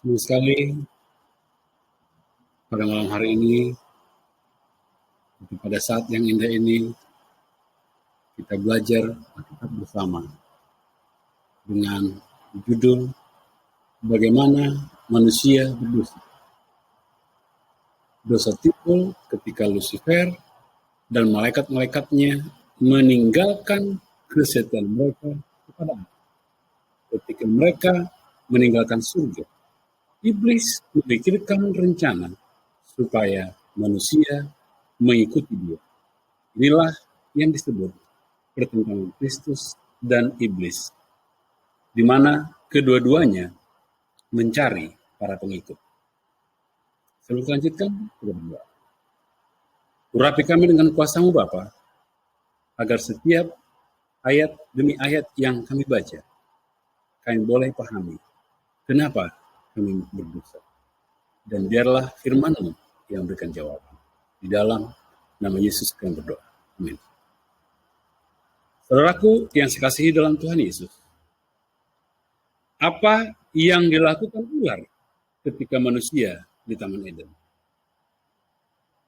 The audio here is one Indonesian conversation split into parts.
Senang sekali pada malam hari ini, pada saat yang indah ini, kita belajar Alkitab bersama dengan judul Bagaimana Manusia Berdosa. Dosa timbul ketika Lucifer dan malaikat-malaikatnya meninggalkan kesetiaan mereka kepada Allah. Ketika mereka meninggalkan surga, iblis memikirkan rencana supaya manusia mengikuti dia. Inilah yang disebut pertentangan Kristus dan iblis, di mana kedua-duanya mencari para pengikut. Sebelum lanjutkan, kita berdoa. Urapi kami dengan kuasa-Mu Bapa, agar setiap ayat demi ayat yang kami baca, kami boleh pahami kenapa kami berdosa. Dan biarlah firman-Mu yang berikan jawaban. Di dalam nama Yesus kami berdoa. Amin. Saudaraku yang sekasihi dalam Tuhan Yesus, apa yang dilakukan ular ketika manusia di Taman Eden?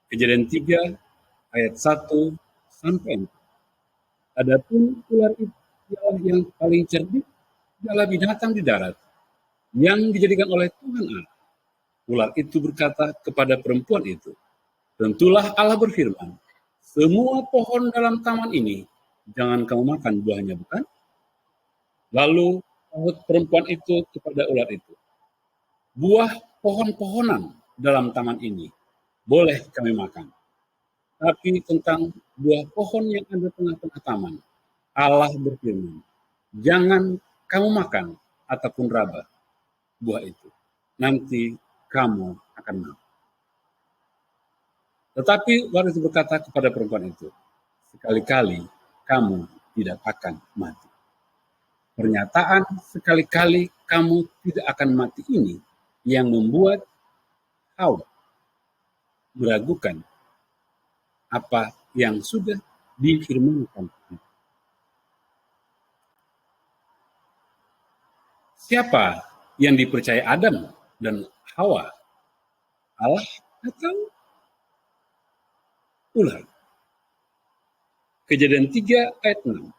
Kejadian 3 ayat 1 sampai 4. Adapun ular itu ialah yang paling cerdik adalah binatang di darat yang dijadikan oleh Tuhan Allah. Ular itu berkata kepada perempuan itu, tentulah Allah berfirman, semua pohon dalam taman ini jangan kamu makan buahnya, bukan? Lalu perempuan itu kepada ular itu, buah pohon-pohonan dalam taman ini boleh kami makan. Tapi tentang buah pohon yang ada tengah-tengah taman, Allah berfirman, jangan kamu makan ataupun raba buah itu. Nanti kamu akan mati. Tetapi ular itu berkata kepada perempuan itu, sekali-kali kamu tidak akan mati. Pernyataan sekali-kali kamu tidak akan mati ini yang membuat Hawa meragukan apa yang sudah difirmankan. Siapa yang dipercaya Adam dan Hawa? Allah atau ular? Kejadian 3 ayat 6.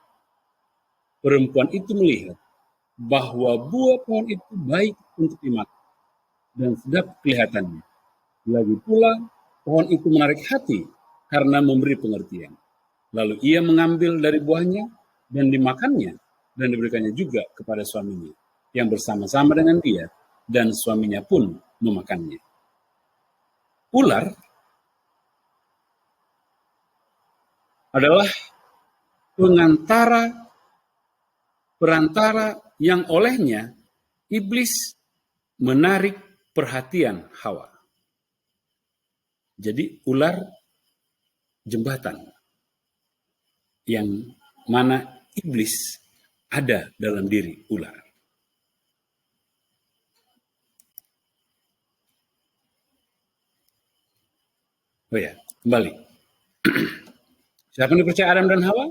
Perempuan itu melihat bahwa buah pohon itu baik untuk dimakan dan sedap kelihatannya. Lagi pula pohon itu menarik hati karena memberi pengertian. Lalu ia mengambil dari buahnya dan dimakannya dan diberikannya juga kepada suaminya yang bersama-sama dengan dia, dan suaminya pun memakannya. Ular adalah perantara yang olehnya iblis menarik perhatian Hawa. Jadi ular jembatan yang mana iblis ada dalam diri ular. Oh ya, kembali. Siapa yang dipercaya Adam dan Hawa?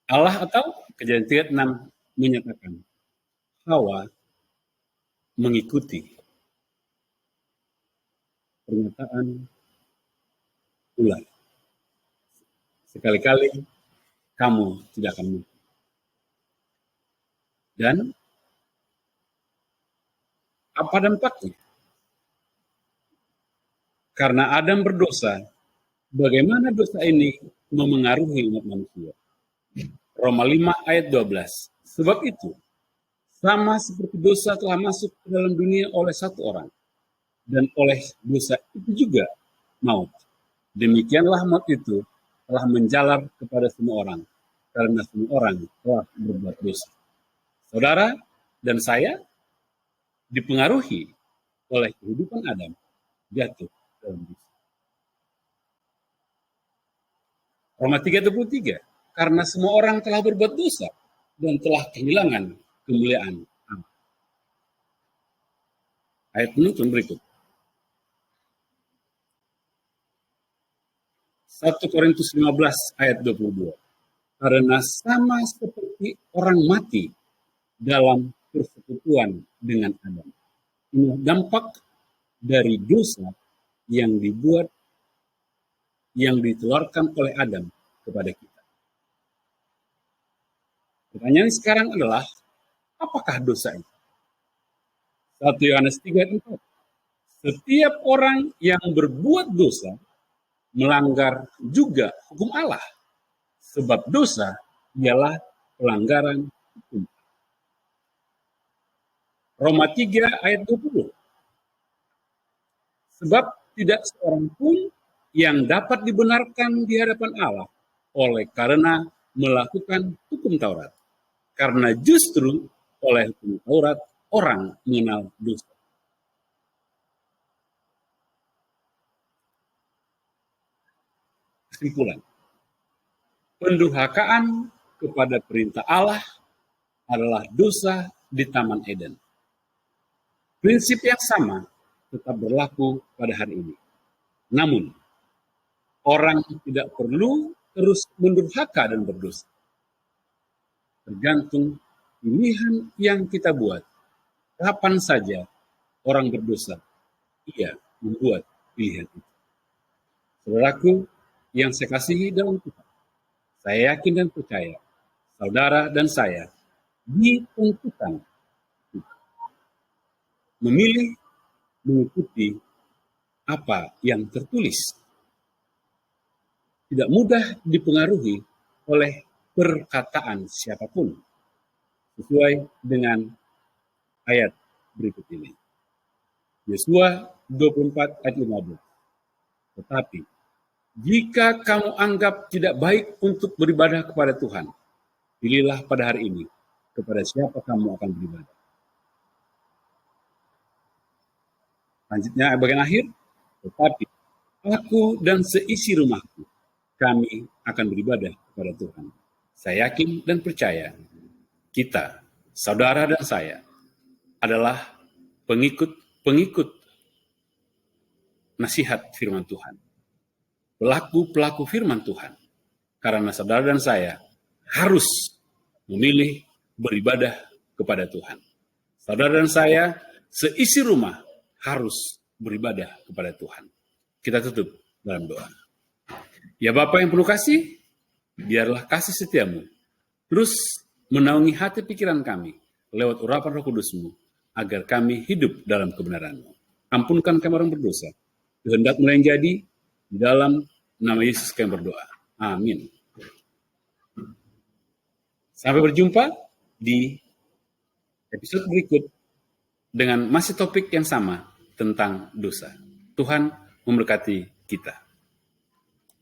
Allah atau Kejadian 3:6 menyatakan Hawa mengikuti pernyataan ular. Sekali-kali kamu tidak akan mati. Dan apa dampaknya? Karena Adam berdosa, bagaimana dosa ini memengaruhi umat manusia? Roma 5 ayat 12. Sebab itu, sama seperti dosa telah masuk ke dalam dunia oleh satu orang, dan oleh dosa itu juga maut. Demikianlah maut itu telah menjalar kepada semua orang, karena semua orang telah berbuat dosa. Saudara dan saya dipengaruhi oleh kehidupan Adam, jatuh dalam dosa. Roma 3:23, karena semua orang telah berbuat dosa dan telah kehilangan kemuliaan Allah. Ayat penutup berikut. 1 Korintus 15 ayat 22. Karena sama seperti orang mati dalam persekutuan dengan Adam, Ini dampak dari dosa yang ditularkan oleh Adam kepada kita. Pertanyaan sekarang adalah, apakah dosa itu? 1 Yohanes 3:4. Setiap orang yang berbuat dosa melanggar juga hukum Allah, sebab dosa ialah pelanggaran hukum. Roma 3 ayat 20. Sebab tidak seorang pun yang dapat dibenarkan di hadapan Allah oleh karena melakukan hukum Taurat. Karena justru oleh hukum Taurat orang mengenal dosa. Kesimpulan, pendurhakaan kepada perintah Allah adalah dosa di Taman Eden. Prinsip yang sama tetap berlaku pada hari ini. Namun, orang tidak perlu terus mendurhaka dan berdosa. Tergantung pilihan yang kita buat. Kapan saja orang berdosa, ia membuat pilihan itu. Saudaraku yang saya kasihi dalam Tuhan, saya yakin dan percaya, saudara dan saya ditentukan memilih mengikuti apa yang tertulis. Tidak mudah dipengaruhi oleh perkataan siapapun, sesuai dengan ayat berikut ini. Yosua 24 ayat 15. Tetapi jika kamu anggap tidak baik untuk beribadah kepada Tuhan, pilihlah pada hari ini kepada siapa kamu akan beribadah. Selanjutnya bagian akhir, tetapi aku dan seisi rumahku, kami akan beribadah kepada Tuhan. Saya yakin dan percaya, kita, saudara dan saya, adalah pengikut nasihat firman Tuhan. Pelaku firman Tuhan. Karena saudara dan saya harus memilih beribadah kepada Tuhan. Saudara dan saya, seisi rumah harus beribadah kepada Tuhan. Kita tutup dalam doa. Ya Bapa yang penuh kasih, biarlah kasih setiamu terus menaungi hati pikiran kami lewat urapan Roh Kudus-Mu, agar kami hidup dalam kebenaran-Mu. Ampunkan kami orang berdosa. Kehendak-Mu yang jadi, di dalam nama Yesus kami berdoa. Amin. Sampai berjumpa di episode berikut dengan masih topik yang sama tentang dosa. Tuhan memberkati kita.